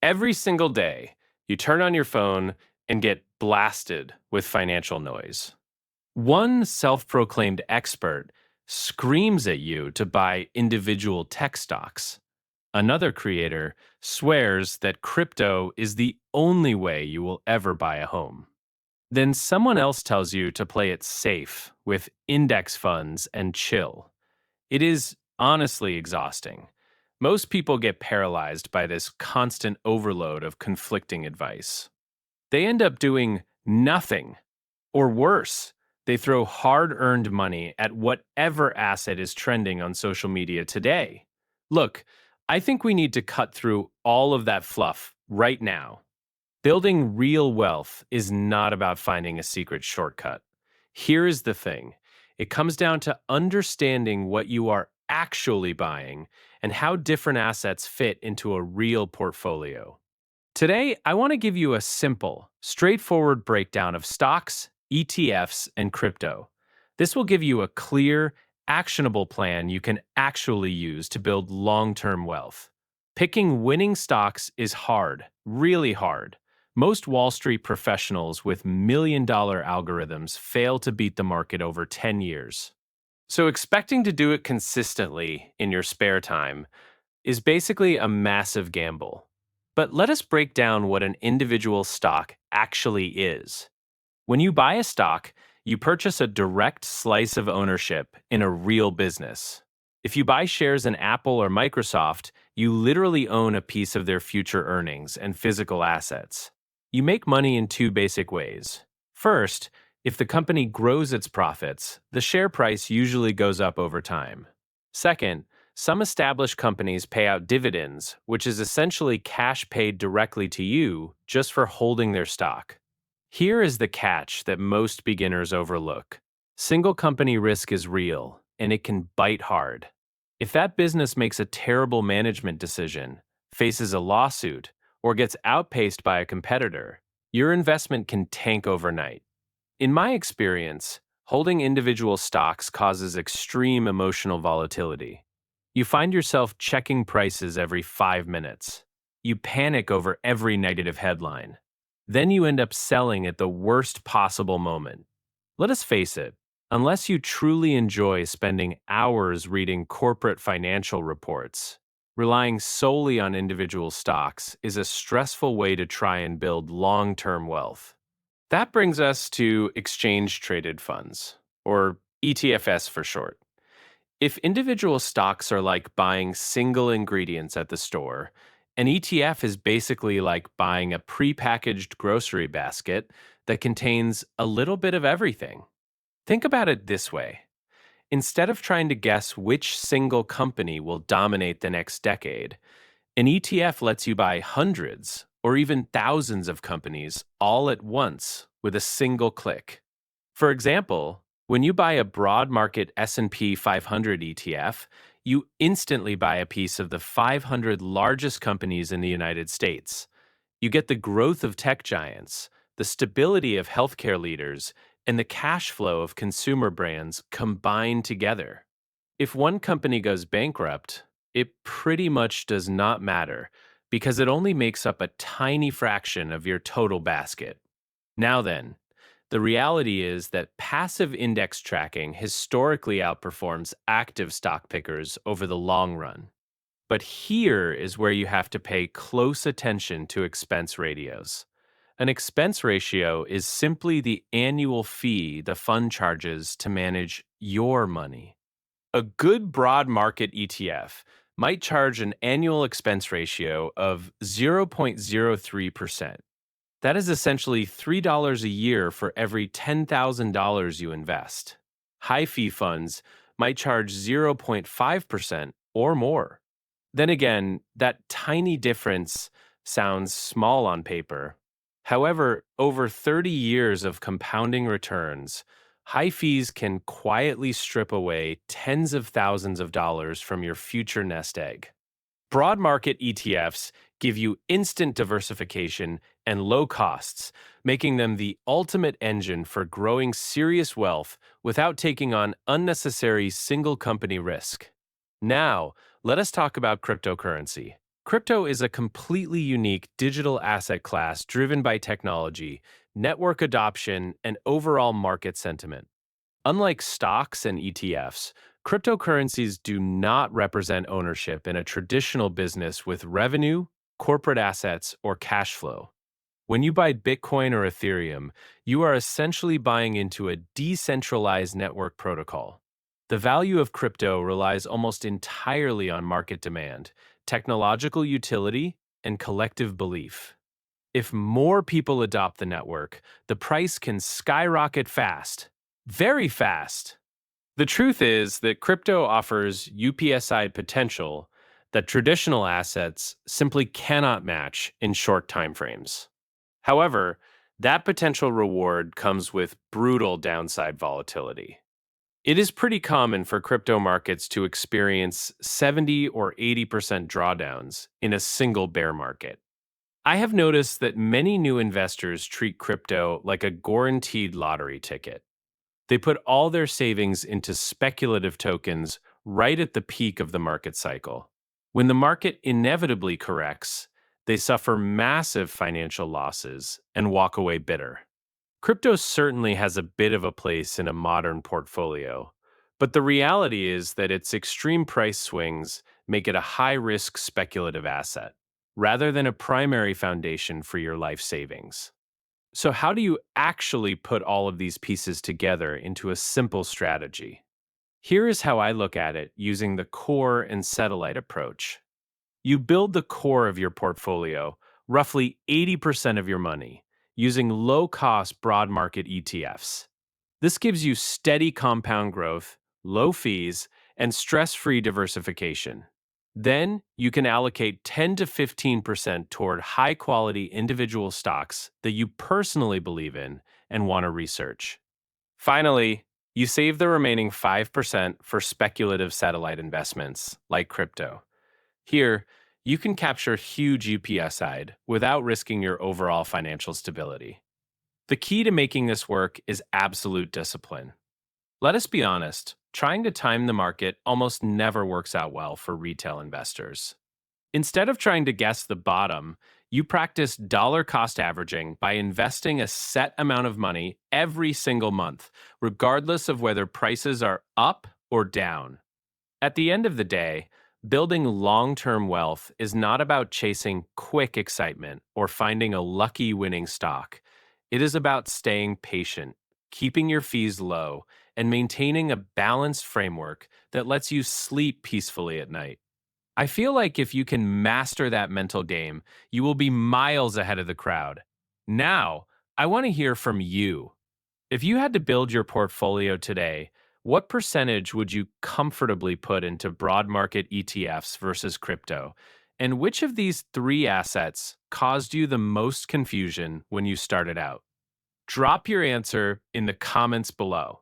Every single day, you turn on your phone and get blasted with financial noise. One self proclaimed expert screams at you to buy individual tech stocks. Another creator swears that crypto is the only way you will ever buy a home. Then someone else tells you to play it safe with index funds and chill. It is honestly exhausting. Most people get paralyzed by this constant overload of conflicting advice. They end up doing nothing, or worse, they throw hard earned money at whatever asset is trending on social media today. Look, I think we need to cut through all of that fluff right now. Building real wealth is not about finding a secret shortcut. Here is the thing, it comes down to understanding what you are actually buying and how different assets fit into a real portfolio. Today, I want to give you a simple, straightforward breakdown of stocks, ETFs, and crypto. This will give you a clear, actionable plan you can actually use to build long term wealth. Picking winning stocks is hard, really hard. Most Wall Street professionals with million-dollar algorithms fail to beat the market over 10 years. So, expecting to do it consistently in your spare time is basically a massive gamble. But let us break down what an individual stock actually is. When you buy a stock, you purchase a direct slice of ownership in a real business. If you buy shares in Apple or Microsoft, you literally own a piece of their future earnings and physical assets. You make money in two basic ways. First, if the company grows its profits, the share price usually goes up over time. Second, some established companies pay out dividends, which is essentially cash paid directly to you just for holding their stock. Here is the catch that most beginners overlook. Single company risk is real, and it can bite hard. If that business makes a terrible management decision, faces a lawsuit, or gets outpaced by a competitor, your investment can tank overnight. In my experience, holding individual stocks causes extreme emotional volatility. You find yourself checking prices every 5 minutes. You panic over every negative headline. Then you end up selling at the worst possible moment. Let us face it, unless you truly enjoy spending hours reading corporate financial reports, relying solely on individual stocks is a stressful way to try and build long-term wealth. That brings us to exchange traded funds, or ETFs for short. If individual stocks are like buying single ingredients at the store, an ETF is basically like buying a prepackaged grocery basket that contains a little bit of everything. Think about it this way. Instead of trying to guess which single company will dominate the next decade, an ETF lets you buy hundreds or even thousands of companies all at once with a single click. For example, when you buy a broad market S&P 500 ETF, you instantly buy a piece of the 500 largest companies in the United States. You get the growth of tech giants, the stability of healthcare leaders, and the cash flow of consumer brands combined together. If one company goes bankrupt, it pretty much does not matter because it only makes up a tiny fraction of your total basket. Now then, the reality is that passive index tracking historically outperforms active stock pickers over the long run. But here is where you have to pay close attention to expense ratios. An expense ratio is simply the annual fee the fund charges to manage your money. A good broad market ETF might charge an annual expense ratio of 0.03%. That is essentially $3 a year for every $10,000 you invest. High fee funds might charge 0.5% or more. Then again, that tiny difference sounds small on paper. However, over 30 years of compounding returns, high fees can quietly strip away tens of thousands of dollars from your future nest egg. Broad market ETFs give you instant diversification and low costs, making them the ultimate engine for growing serious wealth without taking on unnecessary single company risk. Now, let us talk about cryptocurrency. Crypto is a completely unique digital asset class driven by technology, network adoption, and overall market sentiment. Unlike stocks and ETFs, cryptocurrencies do not represent ownership in a traditional business with revenue, corporate assets, or cash flow. When you buy Bitcoin or Ethereum, you are essentially buying into a decentralized network protocol. The value of crypto relies almost entirely on market demand, technological utility, and collective belief. If more people adopt the network, the price can skyrocket fast. Very fast. The truth is that crypto offers UPSI potential that traditional assets simply cannot match in short timeframes. However, that potential reward comes with brutal downside volatility. It is pretty common for crypto markets to experience 70 or 80% drawdowns in a single bear market. I have noticed that many new investors treat crypto like a guaranteed lottery ticket. They put all their savings into speculative tokens right at the peak of the market cycle. When the market inevitably corrects, they suffer massive financial losses and walk away bitter. Crypto certainly has a bit of a place in a modern portfolio, but the reality is that its extreme price swings make it a high risk speculative asset, rather than a primary foundation for your life savings. So, how do you actually put all of these pieces together into a simple strategy? Here is how I look at it using the core and satellite approach. You build the core of your portfolio, roughly 80% of your money, using low cost broad market ETFs. This gives you steady compound growth, low fees, and stress free diversification. Then you can allocate 10 to 15% toward high quality individual stocks that you personally believe in and want to research. Finally, you save the remaining 5% for speculative satellite investments like crypto. Here, you can capture huge UPSide without risking your overall financial stability. The key to making this work is absolute discipline. Let us be honest, trying to time the market almost never works out well for retail investors. Instead of trying to guess the bottom, you practice dollar cost averaging by investing a set amount of money every single month, regardless of whether prices are up or down. At the end of the day, building long term wealth is not about chasing quick excitement or finding a lucky winning stock. It is about staying patient, keeping your fees low, and maintaining a balanced framework that lets you sleep peacefully at night. I feel like if you can master that mental game, you will be miles ahead of the crowd. Now, I want to hear from you. If you had to build your portfolio today, what percentage would you comfortably put into broad market ETFs versus crypto? And which of these three assets caused you the most confusion when you started out? Drop your answer in the comments below.